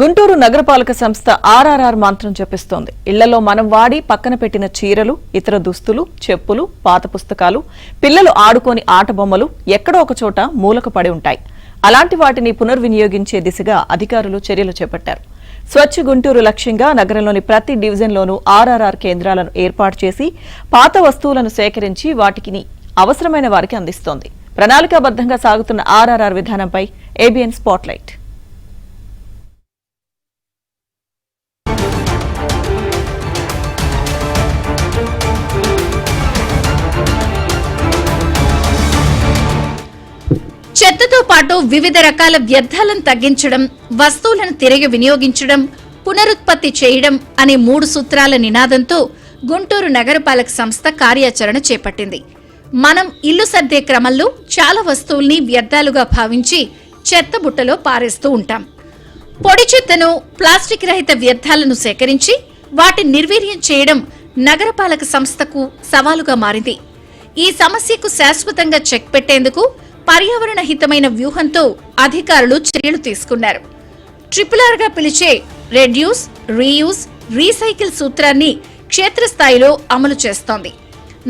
గుంటూరు నగరపాలక సంస్థ ఆర్ఆర్ఆర్ మంత్రం చెప్పిస్తోంది. ఇళ్లలో మనం వాడి పక్కన పెట్టిన చీరలు, ఇతర దుస్తులు, చెప్పులు, పాత పుస్తకాలు, పిల్లలు ఆడుకోని ఆట బొమ్మలు ఎక్కడో ఒక చోట మూలకు పడి ఉంటాయి. అలాంటి వాటిని పునర్వినియోగించే దిశగా అధికారులు చర్యలు చేపట్టారు. స్వచ్ఛ గుంటూరు లక్ష్యంగా నగరంలోని ప్రతి డివిజన్లోనూ ఆర్ఆర్ఆర్ కేంద్రాలను ఏర్పాటు చేసి పాత వస్తువులను సేకరించి వాటికి అవసరమైన వారికి అందిస్తోంది. ప్రణాళికాబద్ధంగా సాగుతున్న ఆర్ఆర్ఆర్ విధానంపై ఏబిఎన్ స్పాట్లైట్. చెత్తతో పాటు వివిధ రకాల వ్యర్థాలను తగ్గించడం, వస్తువులను తిరిగి వినియోగించడం, పునరుత్పత్తి చేయడం అనే 3 సూత్రాల నినాదంతో గుంటూరు నగరపాలక సంస్థ కార్యాచరణ చేపట్టింది. మనం ఇల్లు సర్దే క్రమంలో చాలా వస్తువుల్ని వ్యర్థాలుగా భావించి చెత్త బుట్టలో పారేస్తూ ఉంటాం. పొడి చెత్తను, ప్లాస్టిక్ రహిత వ్యర్థాలను సేకరించి వాటిని నిర్వీర్యం చేయడం నగరపాలక సంస్థకు సవాలుగా మారింది. ఈ సమస్యకు శాశ్వతంగా చెక్ పెట్టేందుకు పర్యావరణ హితమైన వ్యూహంతో అధికారులు చర్యలు తీసుకున్నారు. RRR గా పిలిచే రెడ్యూస్, రీయూజ్, రీసైకిల్ సూత్రాన్ని క్షేత్రస్థాయిలో అమలు చేస్తోంది.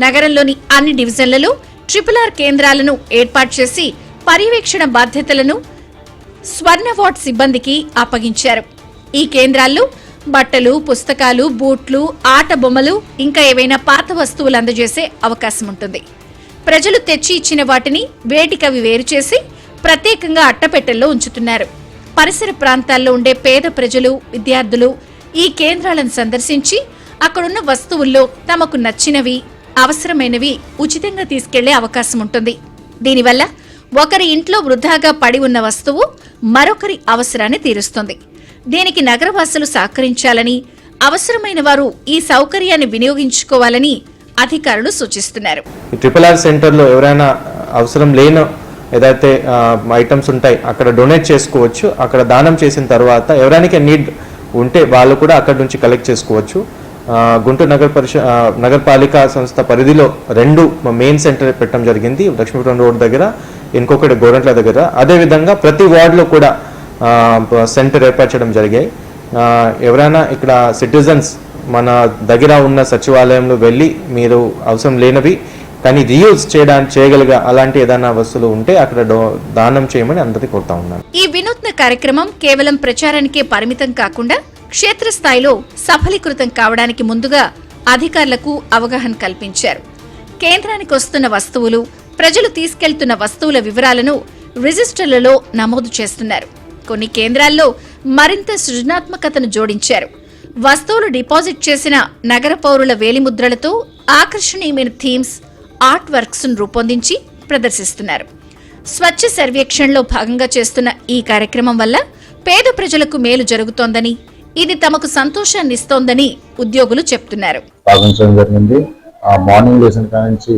నగరంలోని అన్ని డివిజన్లలో RRR కేంద్రాలను ఏర్పాటు చేసి పర్యవేక్షణ బాధ్యతలను స్వర్ణ వార్డ్ సిబ్బందికి అప్పగించారు. ఈ కేంద్రాల్లో బట్టలు, పుస్తకాలు, బూట్లు, ఆట బొమ్మలు, ఇంకా ఏవైనా పాత వస్తువులు అందజేసే అవకాశం ఉంటుంది. ప్రజలు తెచ్చి ఇచ్చిన వాటిని వేటికవి వేరు చేసి ప్రత్యేకంగా అట్టపెట్టెల్లో ఉంచుతున్నారు. పరిసర ప్రాంతాల్లో ఉండే పేద ప్రజలు, విద్యార్థులు ఈ కేంద్రాలను సందర్శించి అక్కడున్న వస్తువుల్లో తమకు నచ్చినవి, అవసరమైనవి ఉచితంగా తీసుకెళ్లే అవకాశం ఉంటుంది. దీనివల్ల ఒకరి ఇంట్లో వృధాగా పడి ఉన్న వస్తువు మరొకరి అవసరాన్ని తీరుస్తుంది. దీనికి నగరవాసులు సహకరించాలని, అవసరమైన వారు ఈ సౌకర్యాన్ని వినియోగించుకోవాలని అధికారులు సూచిస్తున్నారు. RRR సెంటర్లో ఎవరైనా అవసరం లేని ఏదైతే ఐటమ్స్ ఉంటాయి అక్కడ డొనేట్ చేసుకోవచ్చు. అక్కడ దానం చేసిన తర్వాత ఎవరైనా నీడ్ ఉంటే వాళ్ళు కూడా అక్కడ నుంచి కలెక్ట్ చేసుకోవచ్చు. గుంటూరు నగరపాలిక సంస్థ పరిధిలో 2 మెయిన్ సెంటర్ పెట్టడం జరిగింది. లక్ష్మీపురం రోడ్ దగ్గర, ఇంకొకటి గోరంట్ల దగ్గర. అదేవిధంగా ప్రతి వార్డులో కూడా సెంటర్ ఏర్పాటు చేయడం జరిగాయి. ఎవరైనా ఇక్కడ సిటిజన్స్ మన దగ్గర ఉన్న సచివాలయంలో వెళ్ళి మీరు అవసరం లేనివి కానీ రీయూజ్ చేయగలిగే అలాంటి ఏదైనా వస్తువులు ఉంటే అక్కడ దానం చేయమని అందరికీ కోరుతా ఉన్నాను. ఈ వినూత్న కార్యక్రమం కేవలం ప్రచారానికే పరిమితం కాకుండా క్షేత్రస్థాయిలో సఫలీకృతం కావడానికి ముందుగా అధికారులకు అవగాహన కల్పించారు. కేంద్రానికి వస్తున్న వస్తువులు, ప్రజలు తీసుకెళ్తున్న వస్తువుల వివరాలను రిజిస్టర్లలో నమోదు చేస్తున్నారు. కొన్ని కేంద్రాల్లో మరింత సృజనాత్మకతను జోడించారు. వస్తువులు డిపాజిట్ చేసిన నగర పౌరుల వేలిముద్రలతో ఆకర్షణీయమైన థీమ్స్, ఆర్ట్ వర్క్స్ ను రూపొందించి ప్రదర్శిస్తున్నారు. స్వచ్ఛ సర్వేక్షణలో భాగంగా చేస్తున్న ఈ కార్యక్రమం వల్ల పేద ప్రజలకు మేలు జరుగుతోందని, ఇది తమకు సంతోషాన్ని ఇస్తోందని ఉద్యోగులు చెప్తున్నారు. మార్నింగ్ లేసిన కానించి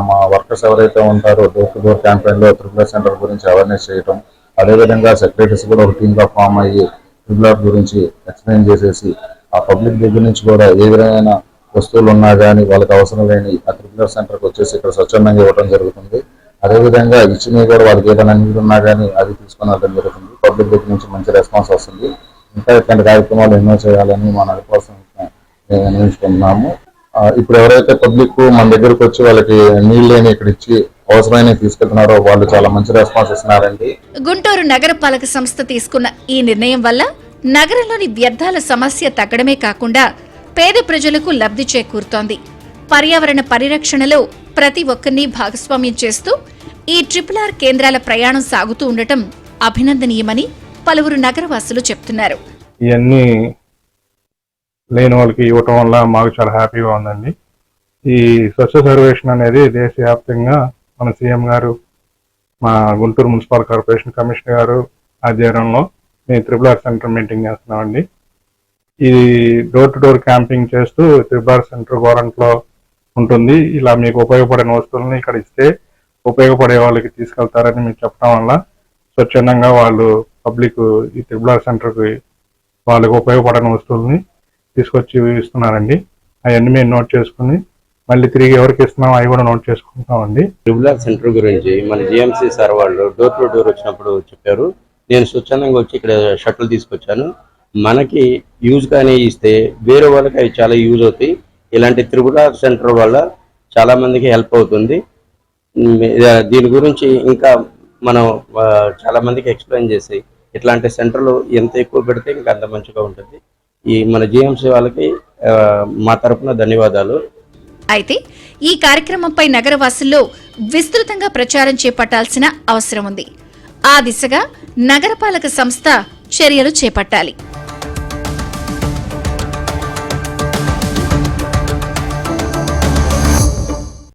మా వర్కర్స్ ఎవరైతే ఉంటారో డోర్ టు డోర్ క్యాంపెయిన్ లో RRR సెంటర్ గురించి అవేర్నెస్ చేయడం, అదేవిధంగా సెక్రటరీస్ కూడా ఒక టీమ్ గా ఫామ్ అయ్యి RRR గురించి ఎక్స్ప్లెయిన్ చేసేసి ఆ పబ్లిక్ దగ్గర నుంచి కూడా ఏ విధమైన వస్తువులు ఉన్నా కానీ వాళ్ళకి అవసరం లేని RRR సెంటర్కి వచ్చేసి ఇక్కడ స్వచ్ఛందంగా ఇవ్వడం జరుగుతుంది. అదేవిధంగా ఇచ్చినవి కూడా వాళ్ళకి ఏదైనా నీళ్ళు ఉన్నా కానీ అది తీసుకొని వెళ్ళడం జరుగుతుంది. పబ్లిక్ దగ్గర నుంచి మంచి రెస్పాన్స్ వస్తుంది. ఇంకా ఇట్లాంటి కార్యక్రమాలు ఎన్నో చేయాలని మన నగరపాలక నిర్ణయించుకున్నాము. ఇప్పుడు ఎవరైతే పబ్లిక్ మన దగ్గరకు వచ్చి వాళ్ళకి నీళ్ళని ఇక్కడ ఇచ్చి అవసరమైన తీసుకెళ్తున్నారో వాళ్ళు చాలా మంచి రెస్పాన్స్ ఇస్తున్నారండి. గుంటూరు నగరపాలక సంస్థ తీసుకున్న ఈ నిర్ణయం వల్ల నగరంలోని వ్యర్థాల సమస్య తగ్గడమే కాకుండా పేద ప్రజలకు లబ్ధి చేకూరుతోంది. పర్యావరణ పరిరక్షణలో ప్రతి ఒక్కరిని భాగస్వామ్యం చేస్తూ ఈ RRR కేంద్రాల ప్రయాణం సాగుతూ ఉండటం అభినందనీయమని పలువురు నగరవాసులు చెప్తున్నారు. ఇవన్నీ లేని వాళ్ళకి ఇవ్వటం వల్ల మాకు చాలా హ్యాపీగా ఉందండి. ఈ స్వచ్ఛ సర్వేక్షణ అనేది దేశవ్యాప్తంగా మన సీఎం గారు, మా గుంటూరు మున్సిపల్ కార్పొరేషన్ కమిషనర్ గారు ఆధ్వర్యంలో మేము RRR సెంటర్ మెయింటైన్ చేస్తున్నామండి. ఇది డోర్ టు డోర్ క్యాంపింగ్ చేస్తూ RRR సెంటర్ గోరంట్లో ఉంటుంది. ఇలా మీకు ఉపయోగపడిన వస్తువులను ఇక్కడ ఇస్తే ఉపయోగపడే వాళ్ళకి తీసుకెళ్తారని మీకు చెప్పడం వల్ల స్వచ్ఛందంగా వాళ్ళు పబ్లిక్ ఈ RRR సెంటర్కి వాళ్ళకి ఉపయోగపడిన వస్తువుల్ని తీసుకొచ్చి ఇస్తున్నారండి. అవన్నీ మేము నోట్ చేసుకుని మళ్ళీ తిరిగి ఎవరికి ఇస్తున్నాం అవి కూడా నోట్ చేసుకుంటామండి. RRR సెంటర్ గురించి మన జిఎంసీ సార్ వాళ్ళు డోర్ టు డోర్ వచ్చినప్పుడు చెప్పారు. నేను స్వచ్ఛందంగా వచ్చి ఇక్కడ షటిల్ తీసుకొచ్చాను. మనకి యూజ్ కానీ ఇస్తే వేరే వాళ్ళకి అవి చాలా యూజ్ అవుతాయి. ఇలాంటి త్రిపుర సెంటర్ వల్ల చాలా మందికి హెల్ప్ అవుతుంది. దీని గురించి ఇంకా మనం చాలా మందికి ఎక్స్ప్లెయిన్ చేసి ఇట్లాంటి సెంటర్లు ఎంత ఎక్కువ పెడితే ఇంకా అంత మంచిగా ఉంటుంది. ఈ మన జిఎంసి వాళ్ళకి మా తరపున ధన్యవాదాలు. అయితే ఈ కార్యక్రమంపై నగరవాసుల్లో విస్తృతంగా ప్రచారం చేపట్టాల్సిన అవసరం ఉంది. ఆ దిశగా నగరపాలక సంస్థ చర్యలు చేపట్టాలి.